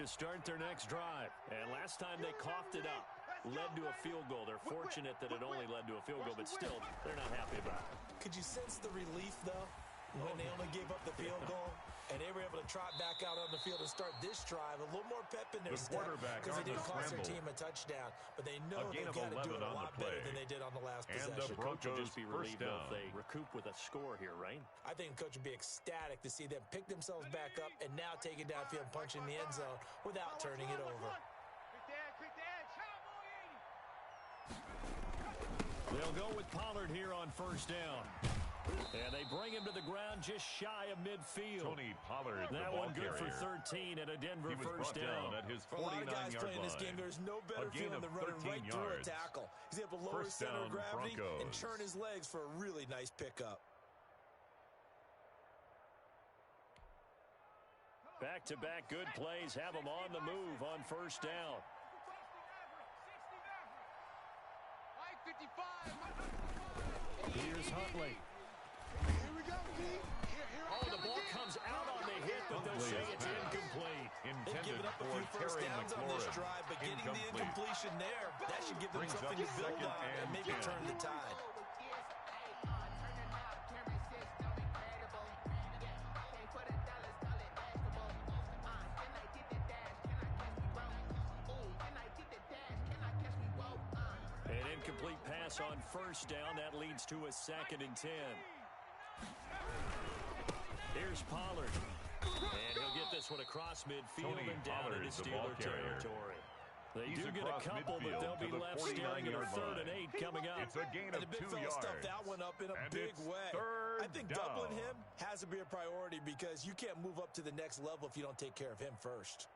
to start their next drive. And last time they coughed it up, led to a field goal. They're fortunate that it only led to a field goal, but still, they're not happy about it. Could you sense the relief, though, when they only gave up the field goal and they were able to trot back out on the field and start this drive? A little more pep in their step because they didn't cost their team a touchdown. But they know they've got to do it a lot better than they did on the last possession. The coach will just be relieved if they recoup with a score here, right? I think the coach would be ecstatic to see them pick themselves back up and now take it downfield and punch in the end zone without turning it over. They'll go with Pollard here on first down. And they bring him to the ground just shy of midfield. Tony Pollard, that one good for 13 at a Denver first down. At his 49-yard line. For a lot of guys playing this game, there's no better feeling than running right through a tackle. He's able to lower his center of gravity and churn his legs for a really nice pickup. Back-to-back good plays have them on the move on first down. Here's Huntley. Oh, the ball comes out on the hit, but they'll say it's incomplete. They've given up a few first downs on this drive, but getting the incompletion there, that should give them something to build on and maybe turn the tide. An incomplete pass on first down. That leads to a 2nd and 10. Here's Pollard. And he'll get this one across midfield and down into Steeler territory. They do get a couple, but they'll be left staring at a 3rd and 8 coming up. It's a gain of 2 yards. The big fella stuffed that one up in a big way. I think doubling him has to be a priority because you can't move up to the next level if you don't take care of him first.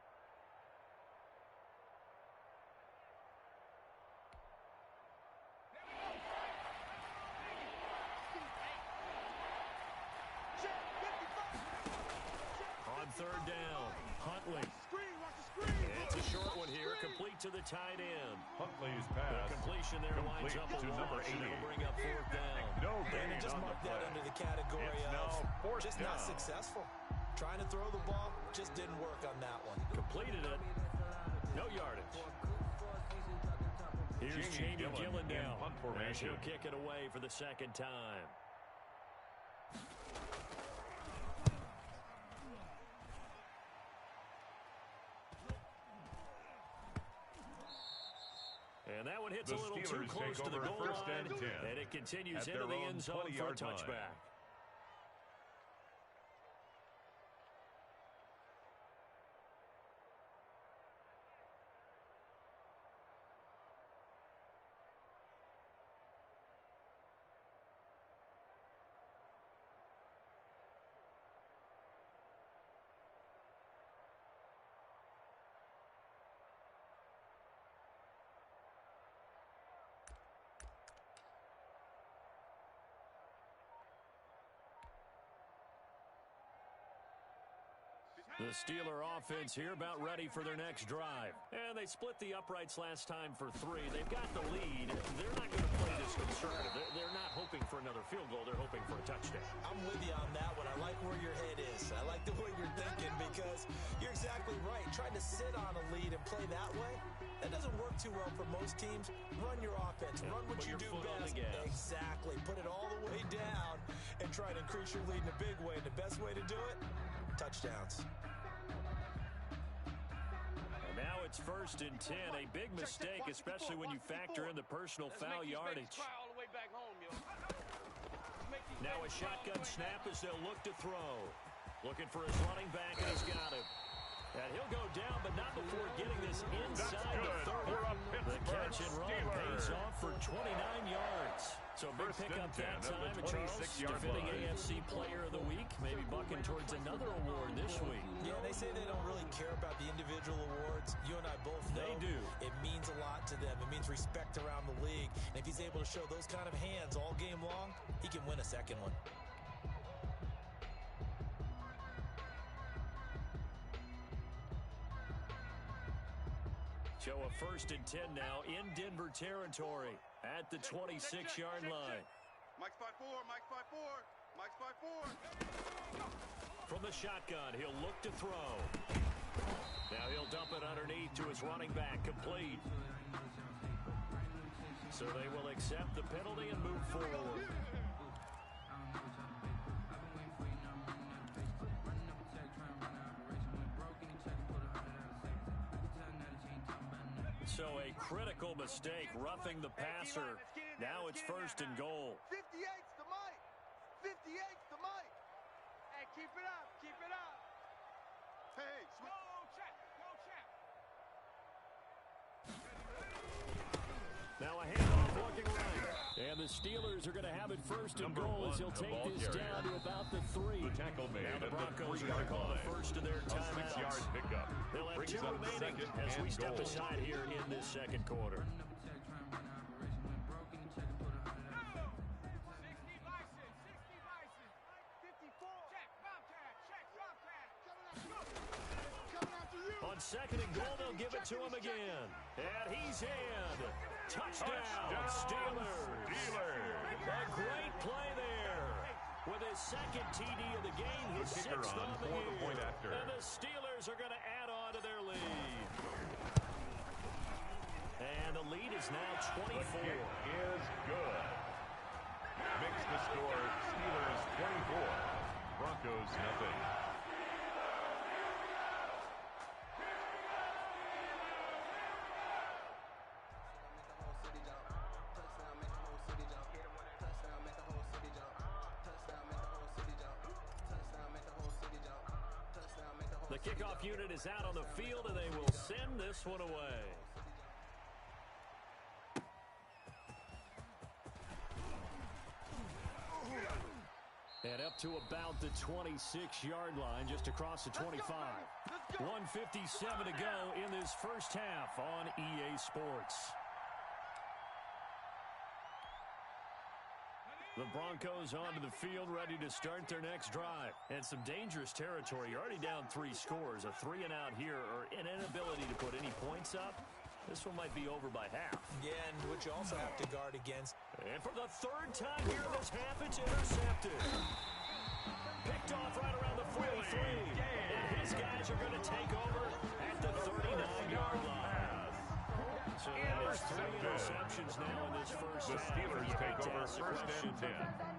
Third down, Huntley. It's a short one here, complete to the tight end. Huntley's pass. The completion there lines up to number 80. It'll bring up 4th down. No gain just on mark the that play. under the category of just down. not successful. Trying to throw the ball just didn't work on that one. Completed it. No yardage. Here's Jamie Gillen now. And he'll kick it away for the 2nd time. And that one hits a little too close to the goal line, and it continues into the end zone for a touchback. The Steeler offense here about ready for their next drive. And they split the uprights last time for 3. They've got the lead. They're not going to play this conservative. They're not hoping for another field goal. They're hoping for a touchdown. I'm with you on that one. I like where your head is. I like the way you're thinking because you're exactly right. Trying to sit on a lead and play that way, that doesn't work too well for most teams. Run your offense. Run what you do best. Exactly. Put it all the way down and try to increase your lead in a big way. And the best way to do it, touchdowns. Now it's 1st and 10. A big mistake, especially when you factor in the personal foul yardage. Now a shotgun snap as they'll look to throw. Looking for his running back, and he's got him. And he'll go down, but not before getting this inside the 30. The catch and run pays off for 29 yards. So big pickup that time. And Charles, defending AFC Player of the Week, maybe bucking towards another award this week. Yeah, they say they don't really care about the individual awards. You and I both know they do. It means a lot to them. It means respect around the league. And if he's able to show those kind of hands all game long, he can win a second one. So a 1st and 10 now in Denver territory at the 26-yard line. Mike's 5-4, Mike's 5-4, Mike's 5-4. From the shotgun, he'll look to throw. Now he'll dump fake to his running back, complete. So they will accept the penalty and move forward. So a critical mistake, roughing the passer. Now it's first and goal. 58's the mic. 58's the mic. Hey, keep it up. Keep it up. Hey, switch. Go, check. Go, check. Now a handoff looking right. And the Steelers are going to have it first and goal as he'll take this down to about the 3. The tackle made now the at Broncos the are going to call the 3-yard first of their line. timeouts. A 6-yard pickup. They'll have Brings 2 up remaining second as we and step goal. aside here in this second quarter. On second and goal, they'll give it to him again. And he's in. Touchdown, Steelers. A great play there. With his second TD of the game, his The kicker 6th on on the for the year. point after. And the Steelers are going to add on to their lead. And the lead is now 24. The kick is good. Makes the score Steelers 24, Broncos nothing. The kickoff unit is out on the field, and they will send this one away. And up to about the 26-yard line, just across the 25. 1:57 to go in this first half on EA Sports. The Broncos onto the field, ready to start their next drive. And some dangerous territory. You're already down 3 scores. A 3-and-out here, or an inability to put any points up. This one might be over by half. Yeah, and what you also have to guard against. And for the 3rd time here in this half, it's intercepted. Picked off right around the 43. And his guys are going to take over at the 39-yard line. So there's 3 interceptions now in this first The half. Steelers take over first and 10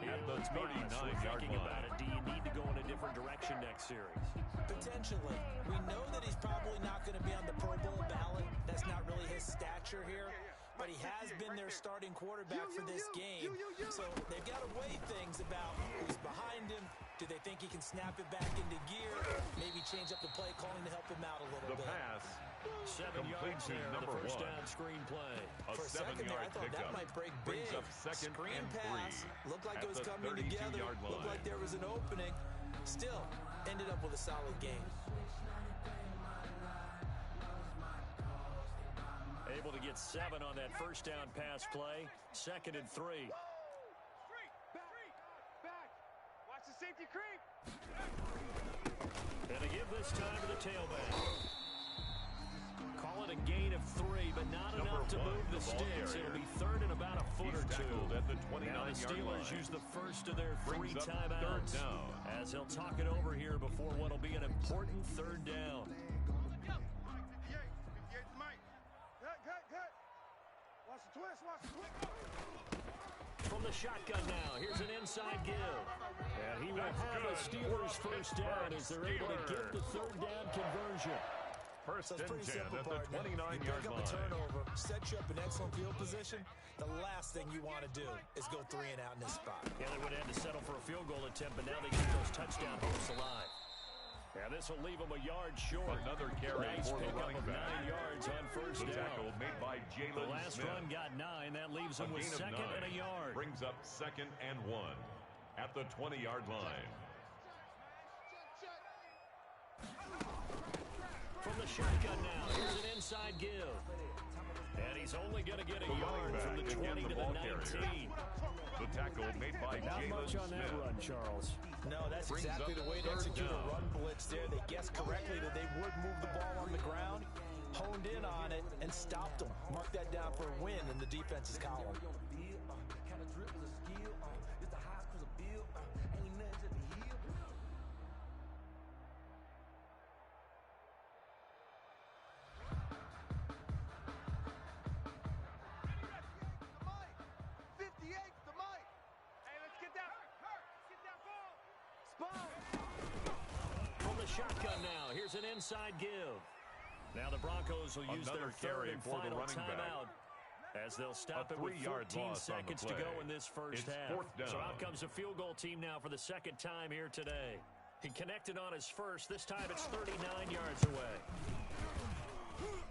at the 39-yard Thinking about line. it, do you need to go in a different direction next series? Potentially. We know that he's probably not going to be on the Pro Bowl ballot. That's not really his stature here. But he has been their starting quarterback for this game. So they've got to weigh things about who's behind him. Do they think he can snap it back into gear? Maybe change up the play calling to help him out a little The bit. pass 7 complete yards to there, number the first 1. down screen play. A For a second there, I 7-yard thought that pickup. might break big. Brings up second Screen and pass. 3 Looked like at it was the coming together. 32-yard line. Looked like there was an opening. Still, ended up with a solid game. Able to get 7 on that first down pass play. 2nd and 3. Back. Watch the safety creep. And they give this time to the tailback. Call it a gain of 3, but not enough to move the sticks. It'll be 3rd and about a foot or 2. At the Now the 29-yard Steelers line. use the first of their 3 Brings up timeouts. 3rd down. As he'll talk it over here before what'll be an important 3rd down. 58's the mic. Cut. Watch the twist. From the shotgun now, here's an inside give. And he will have a Steelers first down as they're able to get the 3rd down conversion. First So it's and pretty 10 simple, at the partner. You 29-yard pick up a line. turnover, set you up in excellent field position. The last thing you want to do is go 3 and out in this spot. Yeah, they would have to settle for a field goal attempt, but now they keep those touchdown hopes alive. And this will leave them a yard short. Another carry Nice for the pickup running of back. 9 yards on first The down. tackle made by The Jalen last Smith. run got 9. That leaves A them with gain of 2nd 9 and a yard. brings up 2nd and 1 at the 20-yard line. From the shotgun now, here's an inside give. And he's only going to get a The yard running from the back 20 again, to the the ball 19. carrier. The tackle made by Not Jalen much on Smith. that run, Charles. No, that's Brings exactly up the way to 3rd execute down. a run blitz there. They guessed correctly that they would move the ball on the ground, honed in on it, and stopped them. Mark that down for a win in the defense's column. From the shotgun now, here's an inside give. Now the Broncos will use their third and final timeout as they'll stop it with 14 seconds to go in this first half. So out comes a field goal team now for the second time here today. He connected on his first. This time it's 39 yards away.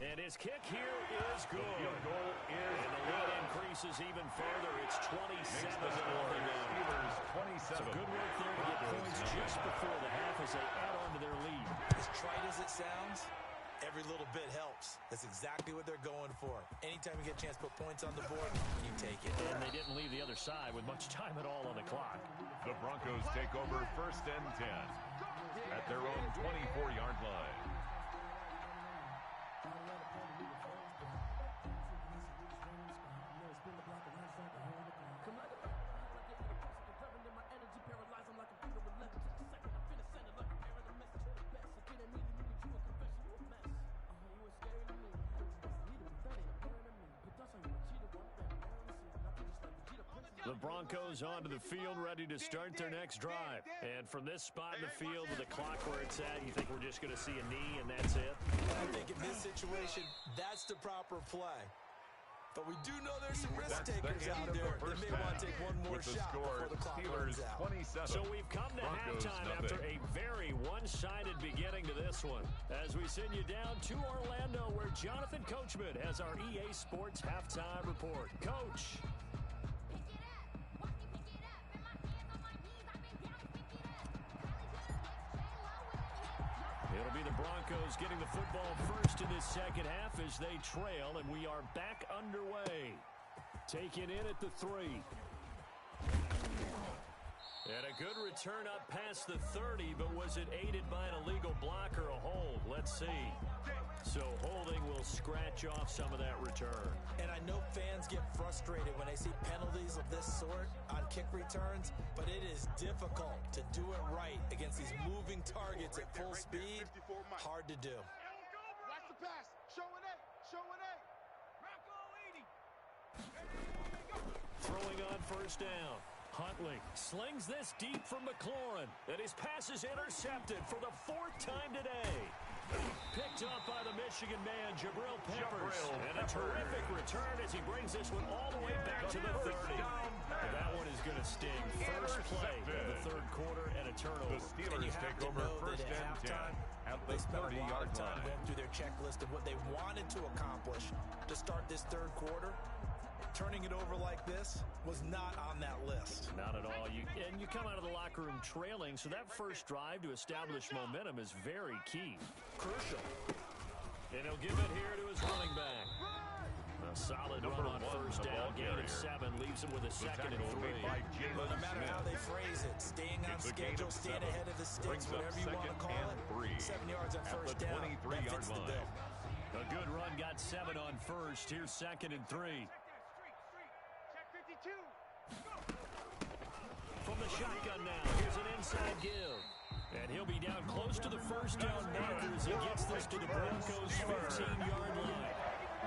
And his kick here is good. The field goal is and the lead increases even further. It's 27 now. So good work there to get points just before the half as they add on to their lead. As trite as it sounds, every little bit helps. That's exactly what they're going for. Anytime you get a chance to put points on the board, you take it. And they didn't leave the other side with much time at all on the clock. The Broncos take over 1st and 10 at their own 24-yard line. The Broncos onto the field, ready to start their next drive. And from this spot in the field with the clock where it's at, you think we're just going to see a knee and that's it? I think in this situation, that's the proper play. But we do know there's some risk takers out there that may want to take one more shot before the clock runs out. 27. So we've come to halftime after a very one-sided beginning to this one. As we send you down to Orlando, where Jonathan Coachman has our EA Sports halftime report. Coach. It'll be the Broncos getting the football first in this second half as they trail, and we are back underway. Taken in at the 3. And a good return up past the 30, but was it aided by an illegal block or a hold? Let's see. So holding will scratch off some of that return. And I know fans get frustrated when they see penalties of this sort on kick returns, but it is difficult to do it right against these moving targets at full speed. Hard to do. Watch the pass. Show an 8. Show an 8. Throwing on first down. Huntley slings this deep from McLaurin, and his pass is intercepted for the 4th time today. Picked up by the Michigan man, Jabril Peppers. And a terrific return as he brings this one all the way back to the 30. That one is going to sting. First play of the third quarter and a turnover. The Steelers take over 1st and 10 at the 30-yard line. Went through their checklist of what they wanted to accomplish to start this third quarter. Turning it over like this was not on that list. Not at all. You come out of the locker room trailing, so that first drive to establish momentum is very key. Crucial. And he'll give it here to his running back. A solid run on first down. Gain of 7 leaves him with a 2nd and 3. No matter how they phrase it, staying on schedule, staying ahead of the sticks, whatever you want to call it. 7 yards on first down. That fits the bill. A good run got 7 on first. Here's 2nd and 3. From the shotgun now, here's an inside give. And he'll be down close to the first down marker as he gets this to the Broncos' 15-yard line.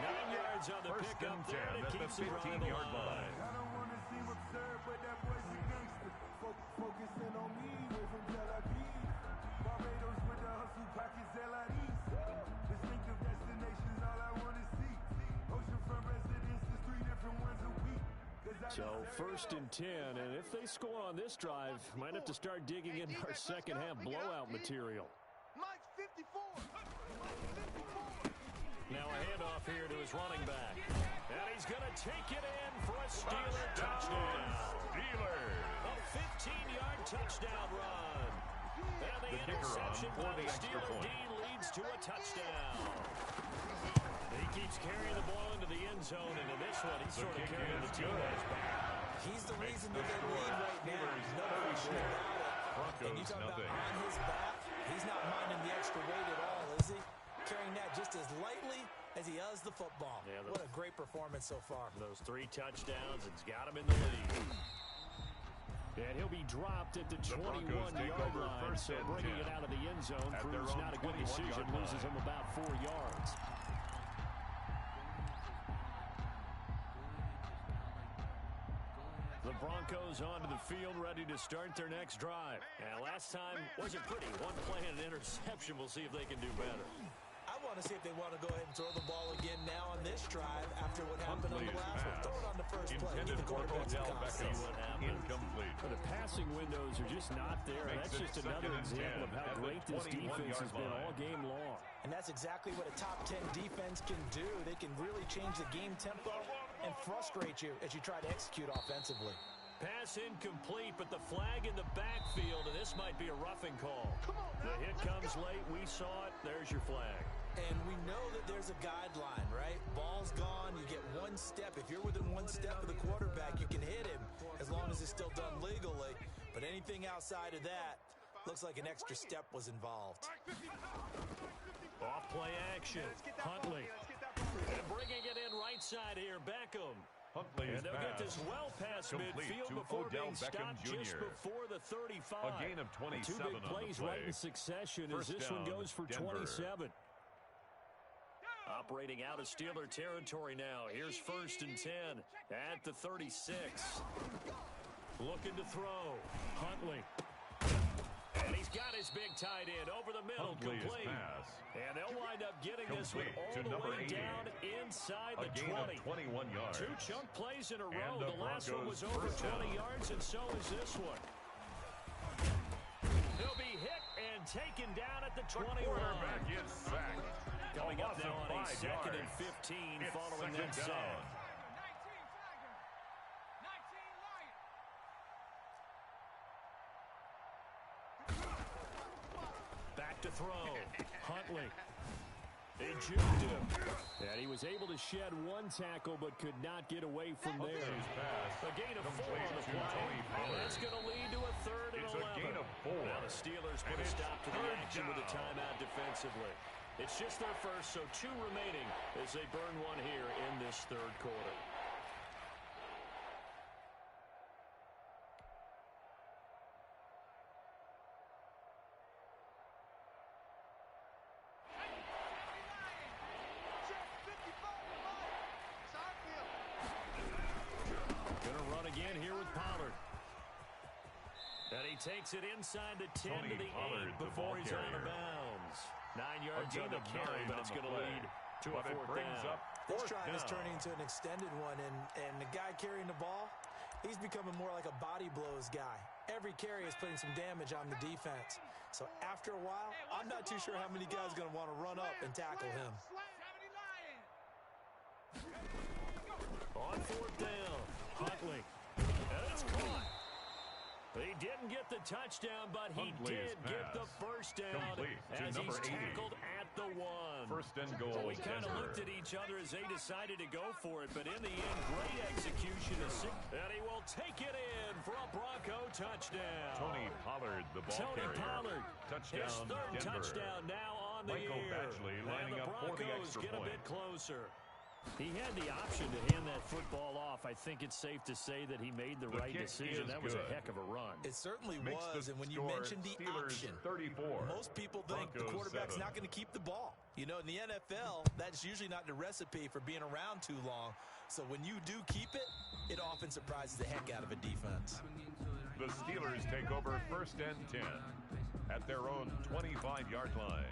9 yards on the pickup there, and it keeps the drive alive. I don't want to seem absurd, but that boy's a gangster. Focusing on me, we're from Tel Aviv. Barbados with the hustle pockets, LIDs. Distinctive destinations, all I want to see. Oceanfront residences, 3 different ones a week. So 1st and 10, and if they score on this drive, might have to start digging into our second half blowout material. Mike 54. Now a handoff here to his running back. And he's going to take it in for a Steeler touchdown. A 15-yard touchdown run. And the interception by the Steeler D leads to a touchdown. He keeps carrying the ball into the end zone, and in this one, he's sort of carrying the team on his back. He's the reason that they lead right now. No question about it. And you talk about on his back, he's not minding the extra weight at all, is he? Carrying that just as lightly as he does the football. Yeah, what a great performance so far. Those 3 touchdowns, it's got him in the lead. And he'll be dropped at the 21-yard line, so bringing it out of the end zone proves not a good decision, loses him about 4 yards. The Broncos Broncos onto the field, ready to start their next drive. And last time wasn't pretty. One play and an interception. We'll see if they can do better. I want to see if they want to go ahead and throw the ball again now on this drive after what happened on the last one. Throw it on the first play. Give the quarterback some confidence. Incomplete. But the passing windows are just not there. That's just another example of how great this defense has been all game long. And that's exactly what a top 10 defense can do. They can really change the game tempo and frustrate you as you try to execute offensively. Pass incomplete, but the flag in the backfield, and this might be a roughing call. The hit comes late. We saw it. There's your flag. And we know that there's a guideline, right? Ball's gone. You get one step. If you're within one step of the quarterback, you can hit him as long as it's still done legally. But anything outside of that looks like an extra step was involved. Off play action. Huntley. And bringing it in right side here, Beckham. Huntley's and they'll get this well past midfield before being stopped just before the 35. A gain of 27 Two big plays on the play. right in succession as this one goes for Denver. 27. Operating out of Steeler territory now. Here's 1st and 10 at the 36. Looking to throw. Huntley. And he's got his big tight end over the middle, complete. And they'll wind up getting this one all the way down inside the 20. 21 yards. Two chunk plays in a row. The last one was over 20 yards, and so is this one. He'll be hit and taken down at the 21. The quarterback is sacked. Coming up now on a 2nd and 15 following that sack. Back to throw. Huntley. They juked him. And he was able to shed one tackle but could not get away from there. A gain of 4 on the play. And that's going to lead to a 3rd and 11. A gain of 4. Now the Steelers put a stop to the action with a timeout defensively. It's just their first, so 2 remaining as they burn one here in this 3rd quarter. Takes it inside the 10 to the 8 before he's out of bounds. 9 yards on the carry, but it's going to lead to a 4th down. This drive is turning into an extended one, and the guy carrying the ball, he's becoming more like a body blows guy. Every carry is putting some damage on the defense. So after a while, I'm not too sure how many guys are going to want to run up and tackle him. On 4th down, Huntley. And it's caught. He didn't get the touchdown, but he did get the first down as he's tackled at the 1. 1st and goal. So we kind of looked at each other as they decided to go for it, but in the end, great execution. And he will take it in for a Bronco touchdown. Tony Pollard, the ball carrier. Tony Pollard, touchdown, his 3rd Denver. touchdown now on the Michael year. Badgley lining up for the extra get a point. bit closer. He had the option to hand that football off. I think it's safe to say that he made the right decision. That was a heck of a run. It certainly was, and when you mentioned the Steelers option, 34, most people think the quarterback's 7. Not going to keep the ball. You know, in the NFL, that's usually not the recipe for being around too long. So when you do keep it, it often surprises the heck out of a defense. The Steelers take over 1st and 10 at their own 25-yard line.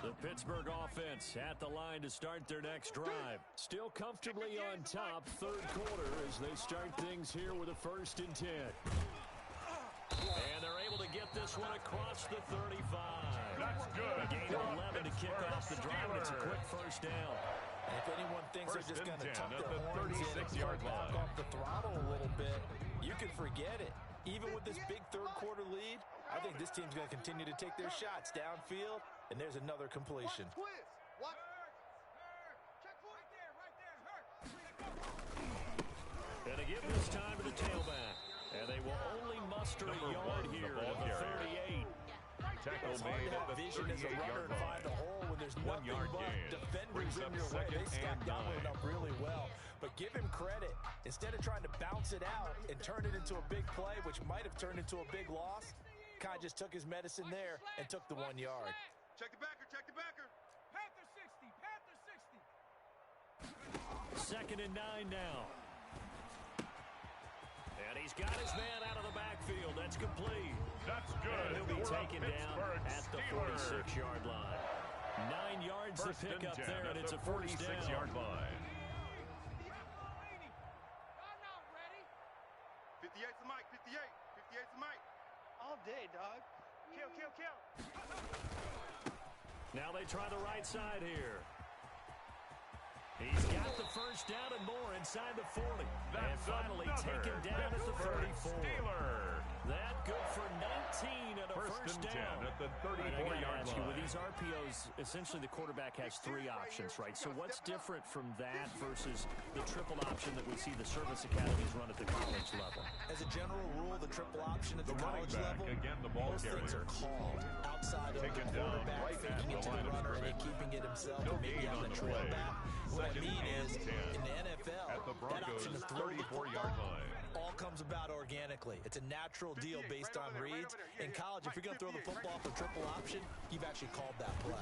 The Pittsburgh offense at the line to start their next drive. Still comfortably on top, 3rd quarter as they start things here with a 1st and 10. And they're able to get this one across the 35. That's good. A gain of 11 to kick off the drive, and it's a quick 1st down. And if anyone thinks they're just going to tuck their the horns in and 36-yard back line. off the throttle a little bit, you can forget it. Even with this big 3rd quarter lead, I think this team's going to continue to take their shots downfield, and there's another completion. And they give this time to the tailback. And they will only muster a yard here at the 38. Tackle It's hard made to at have the vision as a runner 38-yard and find a line. hole when there's 1 nothing yard but gain. defenders Brings in up your way. 2nd They stacked and that one 9. up really well. But give him credit. Instead of trying to bounce it out and turn it into a big play, which might have turned into a big loss, Kind of just took his medicine there and took the 1 yard. Check the backer, check the backer. Panther 60, Panther 60. Second and 9 now. And he's got his man out of the backfield. That's complete. That's good. And he'll be For a taken down at the Steeler. 46-yard line. 9 yards to pick up there, and it's a first down. 46-yard line. 58's the mic, 58. 58's the mic. All day, dog. Kill, kill, kill. Now they try the right side here. He's got the first down and more inside the 40. And finally taken down at the 34. Steeler. That good for 19 and a first down. 10 at the 34-yard line. With these RPOs, essentially the quarterback has 3 options, right? So what's different from that versus the triple option that we see the service academies run at the college level? As a general rule, the triple option at the college running back, level, again, the ball most things carrier. are called outside of the Taken down quarterback, right at faking the it to line the of runner and scrimmage. keeping it himself, No and maybe gain on on the the trail play. back. What I Second mean and is, 10. in the NFL, At the that Broncos' option to throw the 34-yard football line. all comes about organically. It's a natural deal based on reads. In college, if you're going to throw the football for triple option, you've actually called that play.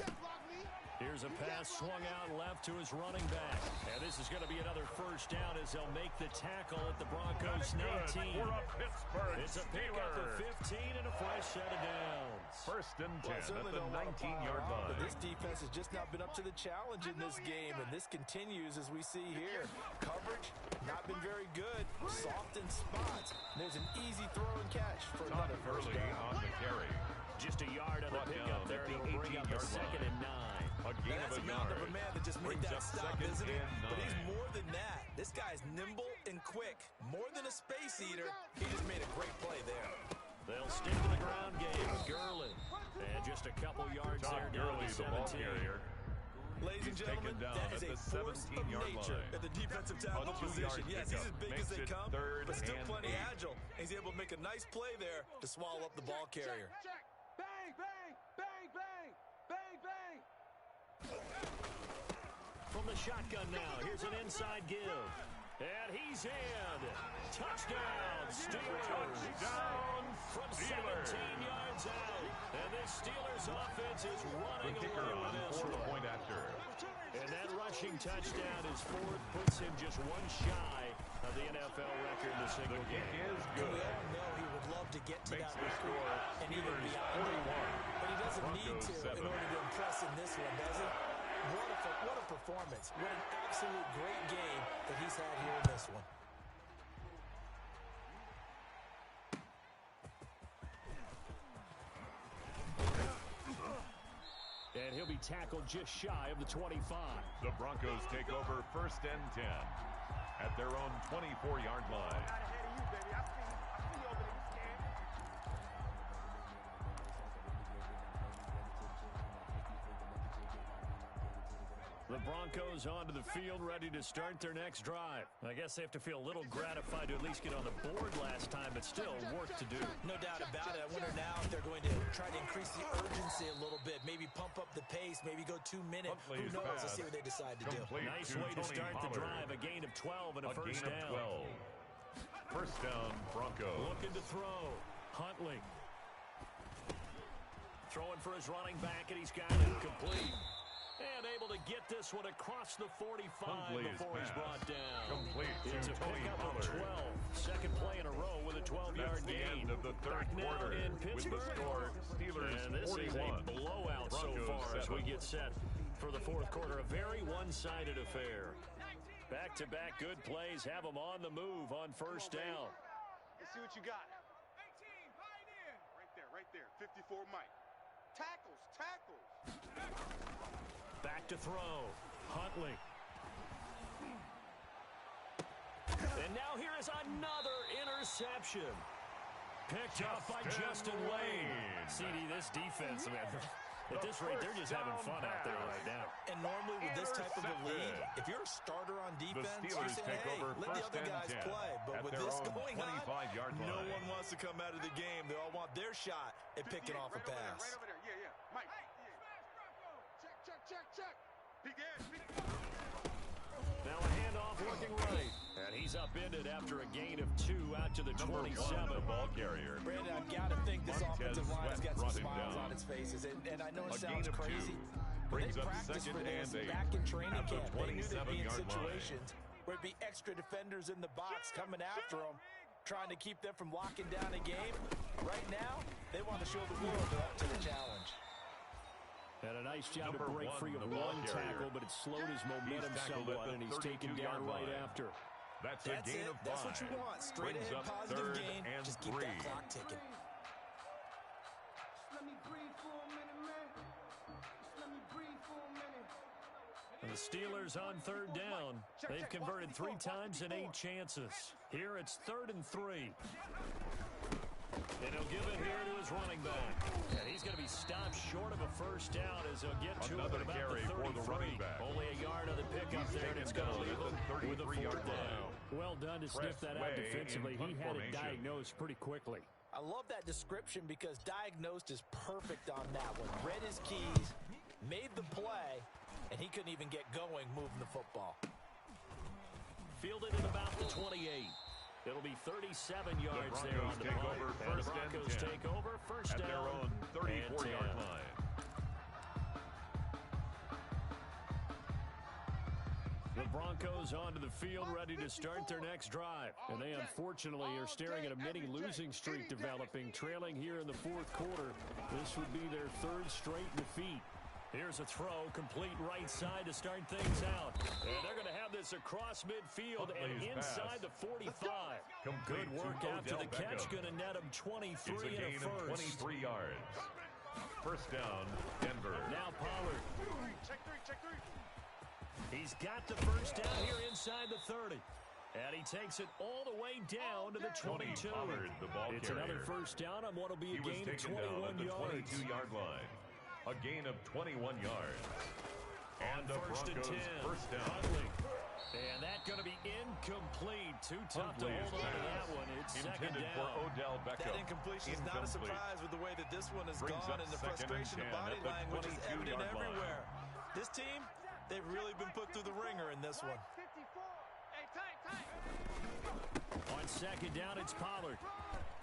Here's a pass swung out left to his running back. And this is going to be another first down as they'll make the tackle at the Broncos' 19. For a Pittsburgh It's a pickup of Steeler. 15 and a fresh set of downs. First and 10 Well, I at certainly the don't want to pile 19-yard on, line. but this defense has just not been up to the challenge in this game, and this continues as we see here. Coverage, not been very good. Soft in spots. There's an easy throw and catch for another first Early down. on the carry. Just a yard on the Brought pickup down there. at the It'll bring up a 18-yard second line. and 9. A gain That's of a enough yard. of a man that just made Brings that up stop, second isn't he? and But he's 9. more than that. This guy's nimble and quick. More than a space eater. He just made a great play there. They'll stick to the ground game with Gurley. And just a couple yards Todd there down Gurley, to the ball 17. carrier. Ladies and He's gentlemen, taken down that is at a the force of 17-yard nature line. at the defensive tackle A 2-yard position. Yes, he's pickup as big makes as they it come, third but still and plenty 8. agile. He's able to make a nice play there to swallow up the ball carrier. Check. Bang, bang, bang, bang, bang, bang. From the shotgun now, here's an inside give. And he's in. Touchdown, Steelers. Touchdown, From Steelers. 17 yards out. And this Steelers offense is running The kicker away on with this for the one. point after. And that rushing touchdown is fourth, puts him just one shy of the NFL record in a single The kick game. is We good. all know he would love to get to Makes that the record score and even Steelers beyond it. 41. But he doesn't need Broncos to 7. in order to impress in this one, does he? What a performance. What an absolute great game that he's had here in this one. And he'll be tackled just shy of the 25. The Broncos take over first and 10 at their own 24-yard line. Got ahead of you, baby. I see you over there, you scared. The Broncos onto the field, ready to start their next drive. I guess they have to feel a little gratified to at least get on the board last time, but still work to do. No doubt about it. I wonder now if they're going to try to increase the urgency a little bit, maybe pump up the pace, maybe go 2 minutes. Huntley's Who knows? pass. Let's see what they decide to do. Complete Nice to way to Tony start the Pollard. drive. A gain of 12 and a first gain down. of 12. First down, Broncos. Looking to throw. Huntley. Throwing for his running back, and he's got it complete. And able to get this one across the 45 Huntley's before he's pass. brought down. Complete to It's a Tony pickup of Pollard. 12. Second play in a row with a 12-yard That's the gain. end of the third Back now quarter in with the Pittsburgh. score Steelers And this 41. is a blowout so Broncos far as 7. we get set for the fourth quarter. A very one-sided affair. Back-to-back good plays have them on the move on first down. Let's see what you got. 18, Pioneer. Right there. 54 Mike. Tackles, tackles. Back to throw. Huntley. And now here is another interception. Picked up by Justin Wayne. CD, this defense, man, at this rate, they're just having fun out there right now. And normally with this type of a lead, Intercepted. if you're a starter on The defense, you Steelers say, take hey, over let the first other and guys 10 play. But at with their this own going on, 25-yard no line. one wants to come out of the game. They all want their shot at picking 58, off a right over there, pass. right over there. Yeah, yeah. Mike. Check. Peek in, peek. Now a handoff working right. And he's up suspended after a gain of 2 out to the 27. The ball carrier. Brandon, I've got to think this offensive line's got some smiles on its faces. And I know it sounds crazy, but they practiced for this back in training camp. They knew they'd be in situations where it'd be extra defenders in the box coming after them, trying to keep them from locking down a game. Right now, they want to show the world they're up to the challenge. And a nice job to break free of one tackle, but it slowed his momentum somewhat, and he's taken down right after. That's a gain of 5. That's what you want. Straight ahead, positive gain. Just keep that clock ticking. Let me breathe for a minute, man. Just let me breathe for a minute. And the Steelers on 3rd down. They've converted 3 times in 8 chances. Here it's 3rd and 3. And he'll give it here to his running back. And he's going to be stopped short of a first down as he'll get to it about carry the 33. for the running back. Only a yard on the pickup there, and it's going to leave him with a 4th down. Well done to sniff that out defensively. He had it diagnosed pretty quickly. I love that description because diagnosed is perfect on that one. Read his keys, made the play, and he couldn't even get going moving the football. Fielded at about the 28. It'll be 37 yards there on the play. And the Broncos take over first down at their own 34-yard line. The Broncos onto the field, ready to start their next drive. And they unfortunately are staring at a mini losing streak developing, trailing here in the 4th quarter. This would be their 3rd straight defeat. Here's a throw, complete right side to start things out. And they're going to have this across midfield and inside the 45. Good work after the catch, going to net him 23 it's a gain of 23 yards. First down, Denver. Now Pollard. Check 3, check 3. He's got the first down here inside the 30. And he takes it all the way down to the 22. Pollard, the ball it's carrier. another first down on what will be a gain of 21 yards. 22-yard line. A gain of 21 yards. And the Broncos first down. Huntley. And that's going to be incomplete. Too tough to hold on to that one. It's second down. For Odell Beckham. That incompletion is not a surprise with the way that this one has gone and the frustration of body language is evident everywhere. This team, they've really been put through the ringer in this one. 54. Hey, tight. On second down, it's Pollard.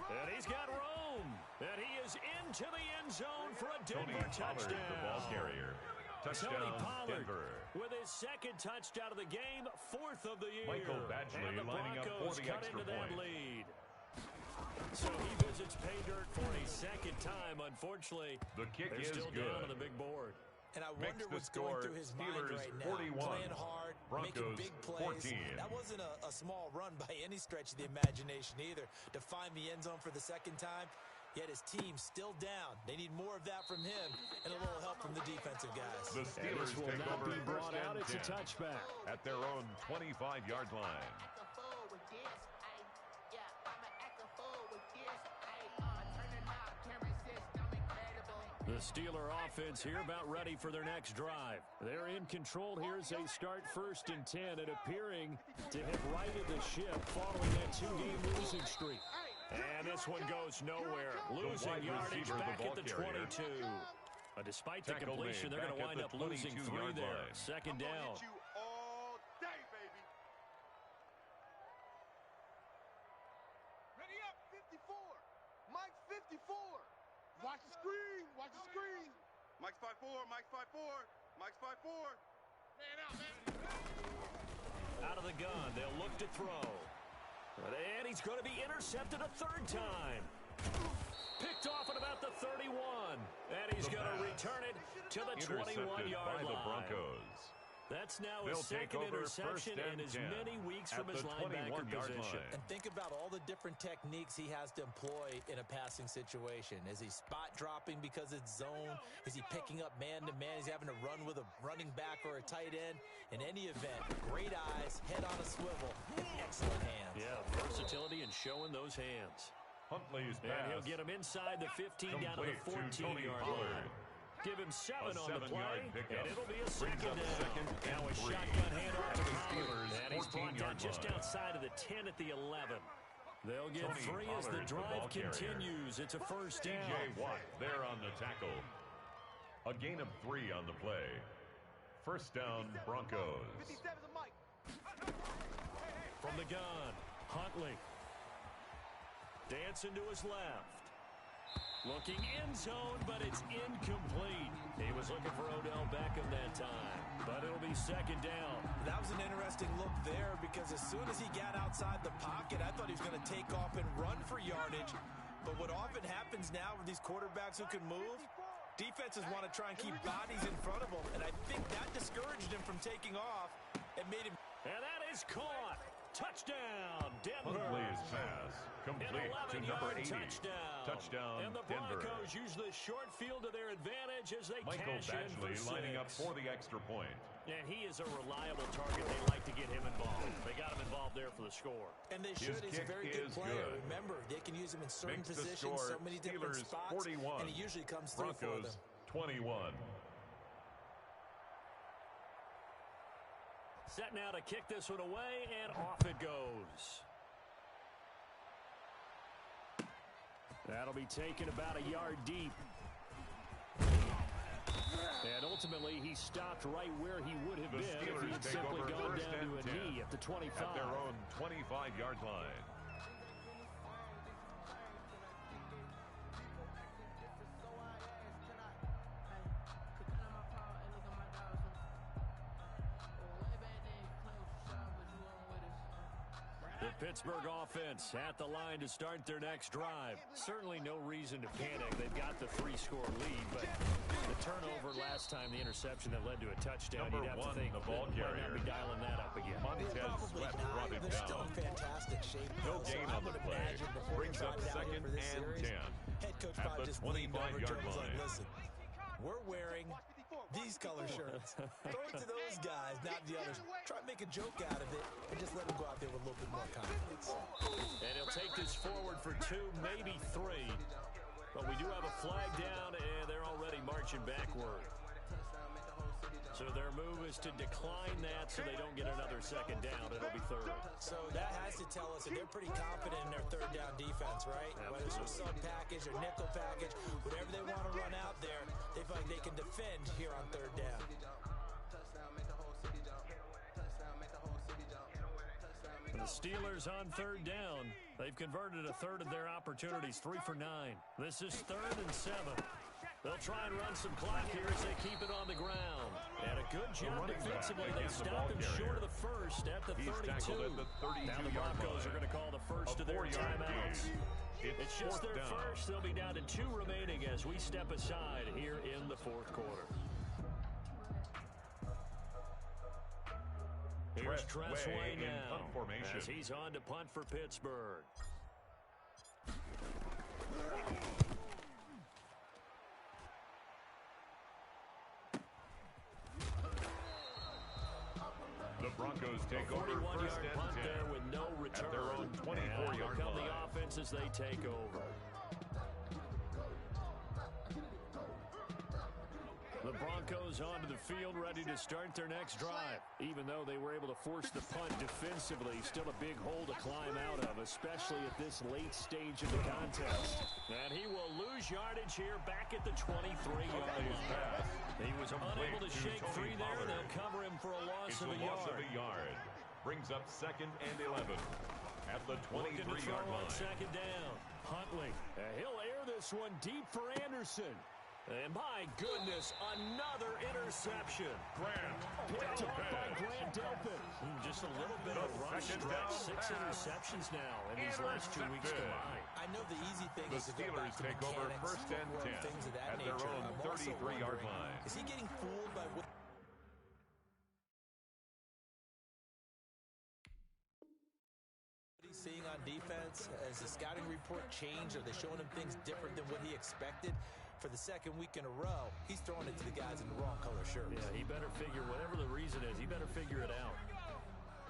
And he's got room. And he is into the end zone for a Denver touchdown. The ball carrier. Touchdown, Tony Pollard Denver. with his 2nd touchdown of the game, 4th of the year. Michael Badgley and the lining up Broncos for the cut extra into that point. lead. So he visits pay dirt for a 2nd time. Unfortunately, the kick they're is still good. down on the big board. And I wonder what's going through his mind right now. 41, playing hard, making Broncos big plays. 14. That wasn't a small run by any stretch of the imagination either. To find the end zone for the 2nd time, yet his team still down. They need more of that from him and a little help from the defensive guys. The Steelers will take not over be brought first out. and It's a 10 touchback. at their own 25-yard line. The Steeler offense here about ready for their next drive. They're in control here as they start 1st and 10 and appearing to have righted the ship following that 2-game losing streak. And this one goes nowhere. Losing yardage back at the 22. Despite the completion, they're going to wind up losing 3 there. Second down. You all day, baby. Ready up, 54. Mike 54. Watch the screen. Watch the screen. Mike's 5'4". Mike's 5'4". Mike's 5'4". Man out, man. Out of the gun, they'll look to throw. And he's going to be intercepted a 3rd time. Picked off at about the 31. And he's going to return it to the 21-yard line. The Broncos. That's now his 2nd interception in as many weeks from his linebacker position. And think about all the different techniques he has to employ in a passing situation. Is he spot dropping because it's zone? Is he picking up man-to-man? Is he having to run with a running back or a tight end? In any event, great eyes, head on a swivel, and excellent hands. Yeah, versatility and showing those hands. Huntley's pass. And he'll get him inside the 15 down to the 14-yard line. Give him 7 on the play, and it'll be a 2nd down. Now a shotgun handoff to Pollard, and he's brought down just outside of the 10 at the 11. They'll get 3 as the drive continues. It's a first down. TJ Watt there on the tackle. A gain of 3 on the play. First down, Broncos. 57's a Mike. From the gun, Huntley. Dancing to his left. Looking end zone, but it's incomplete. He was looking for Odell Beckham that time, but it'll be second down. That was an interesting look there because as soon as he got outside the pocket, I thought he was going to take off and run for yardage. But what often happens now with these quarterbacks who can move, defenses want to try and keep bodies in front of them, and I think that discouraged him from taking off and made him. And that is caught. Touchdown, Denver. Huntley's pass complete to number 80. Touchdown, and the Denver. Broncos use the short field to their advantage as they Michael cash in for Badgley lining up 6. for the extra point. And he is a reliable target. They like to get him involved. They got him involved there for the score. And they should. He's a very good player. Remember, they can use him in certain positions, so many different Steelers spots, 41. and he usually comes through Broncos for them. 21. Set now to kick this one away, and off it goes. That'll be taken about a yard deep. And ultimately, he stopped right where he would have been if he had simply gone down to a knee at the 25. At their own 25-yard line. The Pittsburgh offense at the line to start their next drive. Certainly no reason to panic. They've got the 3-score lead, but the turnover last time, the interception that led to a touchdown, Number you'd have one, to think the ball they might carrier. not be dialing that up again. Montez Probably Sweat not. brought it They're still down. in fantastic shape. No So gain I on the would play. imagine before Brings they up tried out second for this and series, 10. head coach At probably the just leaned over to 25-yard him and was like, line. listen, we're wearing these color shirts. Throw it to those guys, not the others. Try to make a joke out of it and just let them go out there with a little bit more confidence. And he'll take this forward for 2, maybe 3. But we do have a flag down, and they're already marching backward. So their move is to decline that so they don't get another second down. It'll be 3rd. So that has to tell us that they're pretty confident in their 3rd down defense, right? Whether it's a sub package or nickel package, whatever they want to run out there, they feel like they can defend here on 3rd down. The Steelers on 3rd down. They've converted a third of their opportunities, 3 for 9. This is 3rd and 7. They'll try and run some clock here as they keep it on the ground. And a good job defensively. They stop him short of the first at the 32. At the 32 Now the Broncos are going to call the first of their timeouts. It's just their first. They'll be down to 2 remaining as we step aside here in the 4th quarter. Here's Tressway now as he's on to punt for Pittsburgh. The Broncos take over 1st and 10. Punt there with no return. At their own 24-yard line. line. The offense as they take over. The Broncos onto the field, ready to start their next drive. Even though they were able to force the punt defensively, still a big hole to climb out of, especially at this late stage of the contest. And he will lose yardage here back at the 23-yard line. He was unable to shake free there. They'll cover him for a loss of a yard. Brings up 2nd and 11 at the 23-yard line. 2nd down. Huntley. He'll air this one deep for Anderson. And my goodness, another interception. Picked off by Grant Delpit. Just a little bit of run stretch. 6 interceptions now in these last 2 weeks combined. I know the easy thing The is to go back Steelers to take over mechanics, 1st and 10 things of that at their nature. own I'm also 33-yard wondering, line. is he getting fooled by what he's seeing on defense? Has the scouting report changed? Are they showing him things different than what he expected? For the 2nd week in a row, he's throwing it to the guys in the wrong color shirts. Yeah, he better figure, whatever the reason is, he better figure it out.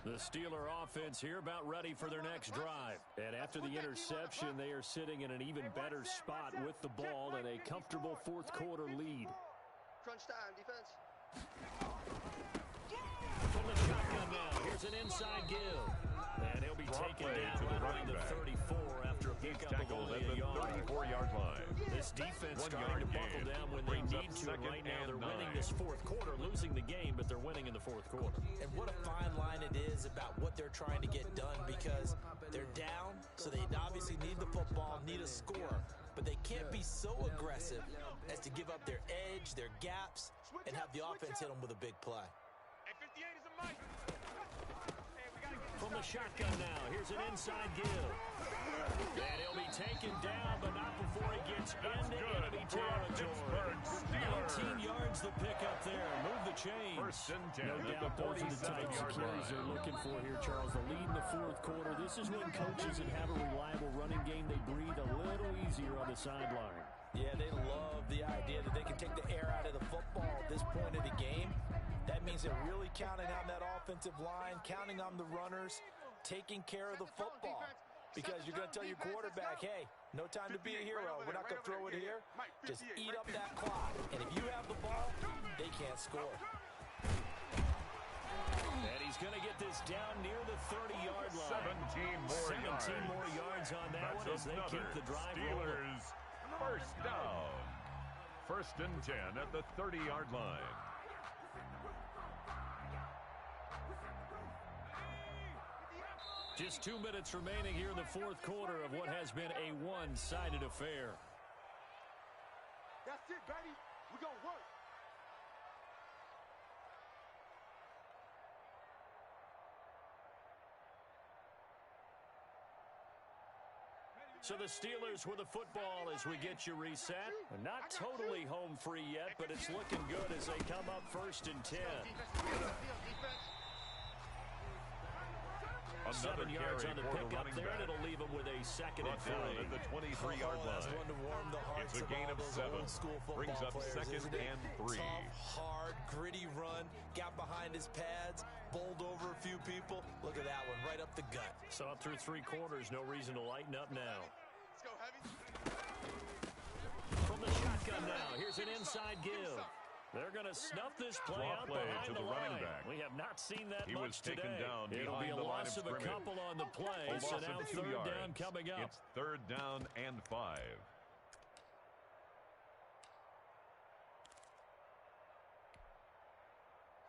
The Steeler offense here about ready for their next drive. And after the interception, they are sitting in an even better spot with the ball and a comfortable 4th quarter lead. Crunch time, defense. From the shotgun now, here's an inside give. And he'll be taken down to the right around running the back. 34 after a pickup of only a yard. 34-yard line. The This defense starting to buckle down when they need to. Right now, they're winning this fourth quarter, losing the game, but they're winning in the fourth quarter. And what a fine line it is about what they're trying to get done, because they're down, so they obviously need the football, need a score, but they can't be so aggressive as to give up their edge, their gaps, and have the offense hit them with a big play. Hey, 58 is a mic. From the shotgun now, here's an inside give. And he'll be taken down, but not before he gets into enemy territory. 19 yards the pickup there. Move the chains. First and 10 No at doubt the those are the types of 47-yard carries line. they're looking for here, Charles. The lead in the fourth quarter. This is when coaches that have a reliable running game, they breathe a little easier on the sideline. Yeah, they love the idea that they can take the air out of the football at this point of the game. That means they're really counting on that offensive line, counting on the runners, taking care of the football. Because you're going to tell your quarterback, hey, no time to be a hero. We're not going to throw it here. Just eat up that clock. And if you have the ball, they can't score. And he's going to get this down near the 30-yard line. 17 more yards on that one as they keep the drive rolling. Steelers first down. First and 10 at the 30-yard line. Just 2 minutes remaining here in the fourth quarter of what has been a one-sided affair. That's it, baby. We're going to work. So the Steelers with the football as we get you reset. Not totally home free yet, but it's looking good as they come up first and 10. 7 yards on the pickup there, and it'll leave them with a second and 3. At the 23-yard That's line. one to warm the hearts It's a gain all of those 7. old school football Brings up players, second isn't it? and 3. Tough, hard, gritty run. Got behind his pads, bowled over a few people. Look at that one, right up the gut. So up through 3 quarters, no reason to lighten up now. Let's go, heavy. From the shotgun now, here's an inside give. They're going to snuff this play Swap out play behind to the the running line. back. We have not seen that He was much taken today. down It'll be behind a the line loss of of a scrimmage. couple on the play, A so loss now of 2 third yards. down coming up. It's third down and 5.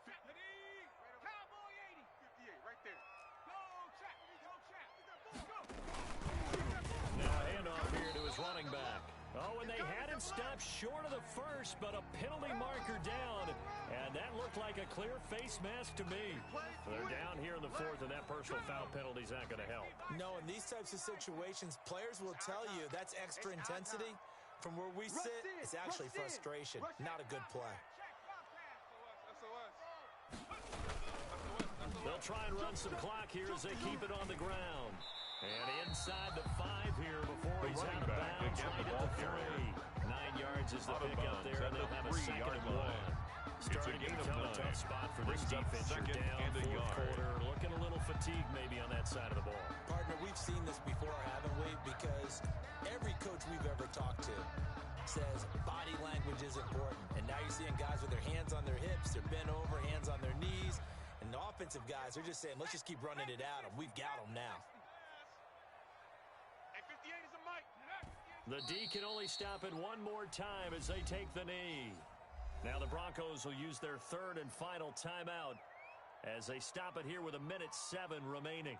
Cowboy 80. 58, right there. Go, Chat. Go, Chat. Go. Now a handoff here to his running back. Oh, and they had it stopped short of the first, but a penalty marker down. And that looked like a clear face mask to me. They're down here in the fourth, and that personal foul penalty's not going to help. No, in these types of situations, players will tell you that's extra intensity. From where we sit, it's actually frustration, not a good play. They'll try and run some clock here as they keep it on the ground. And inside the 5 here before The he's running out of back bounds, again, right the at the ball 3. 9 yards is the Out of pickup bounds there, at and they'll the have a second 3-yard and 1. line. Starting to gain of become a 9. tough spot for this Brings up defense. You're second down and a fourth yard. quarter, looking a little fatigued maybe on that side of the ball. Partner, we've seen this before, haven't we? Because every coach we've ever talked to says body language is important. And now you're seeing guys with their hands on their hips, they're bent over, hands on their knees. And the offensive guys, they're just saying, let's just keep running it at them. We've got them now. Hey, 58 is a mic. The D can only stop it one more time as they take the knee. Now the Broncos will use their third and final timeout as they stop it here with 1:07 remaining.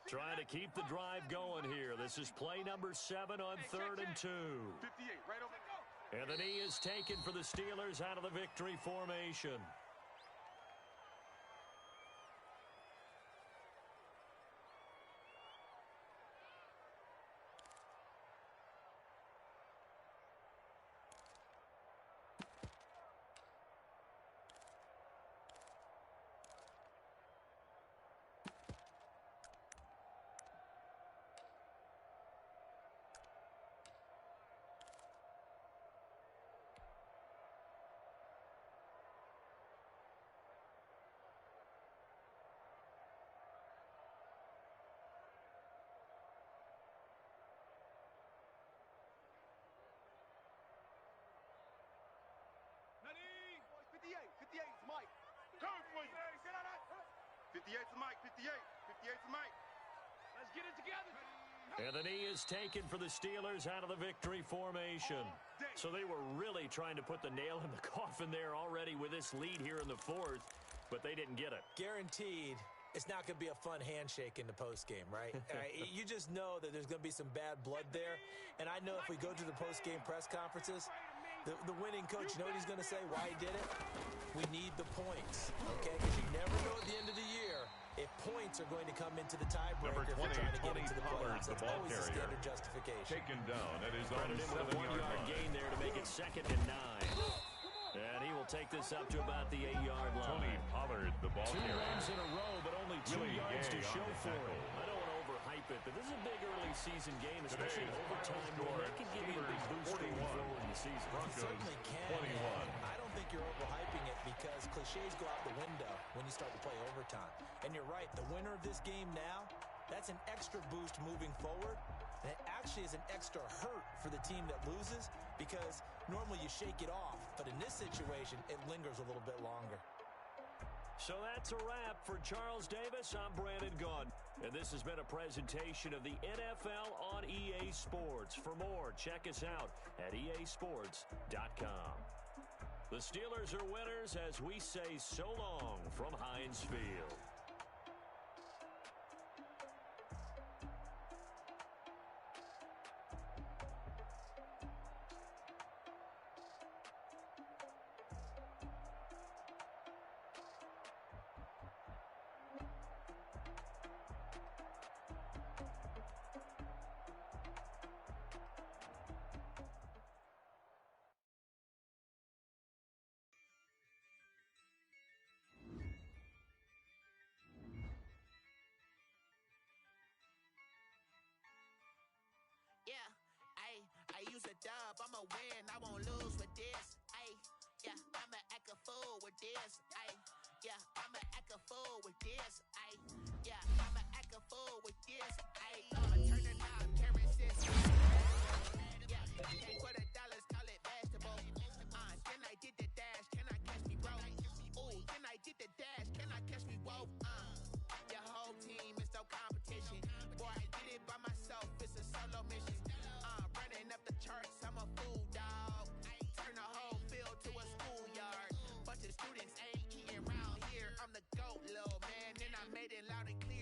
Trying to keep the drive going here. This is play number 7 on 3rd and 2. 58, right over. And the knee is taken for the Steelers out of the victory formation. 58's the mic, 58. 58's the mic. Let's get it together. And the knee is taken for the Steelers out of the victory formation. So they were really trying to put the nail in the coffin there already with this lead here in the fourth, but they didn't get it. Guaranteed it's not going to be a fun handshake in the postgame, right? You just know that there's going to be some bad blood there. And I know if we go to the postgame press conferences, the winning coach, you know what he's going to say, why he did it? We need the points, okay? Because you never know at the end of the year if points are going to come into the tiebreaker for trying to get into the playoffs. That's always a standard justification. Taken down at his own Credited with a 7-yard 1-yard line. gain there to make it 2nd and 9. And he will take this up to about the 8-yard line. Tony Pollard, the ball 2 carrier. runs in a row, but only 2 Willie yards to Gay show on the for it. tackle. I don't want to overhype it, but this is a big early season game, especially in Today's overtime. score, That could give you a big boost going 41. forward in the season. Broncos Certainly can. 21. I don't think you're overhyping it because cliches go out the window when you start to play overtime. And you're right, the winner of this game now, that's an extra boost moving forward. And it actually is an extra hurt for the team that loses because normally you shake it off. But in this situation, it lingers a little bit longer. So that's a wrap for Charles Davis. I'm Brandon Gaudin. And this has been a presentation of the NFL on EA Sports. For more, check us out at easports.com. The Steelers are winners as we say so long from Heinz Field. I use a dub, I'ma win, I won't lose with this. I'ma act a fool with this. I'ma act a fool with this. I'ma act a fool with this. Turn the knob, terraces. Can't put a dollars, call it vegetable. Then I did the dash, can I catch me, bro? Ooh, then I did the dash, can I catch me, whoa? Your whole team is no competition. Boy, I did it by myself, it's a solo mission. Running up the charts, I'm a fool, dog. Turn the whole field to a schoolyard. Bunch of students ain't eating round here. I'm the GOAT, little man, and I made it loud and clear.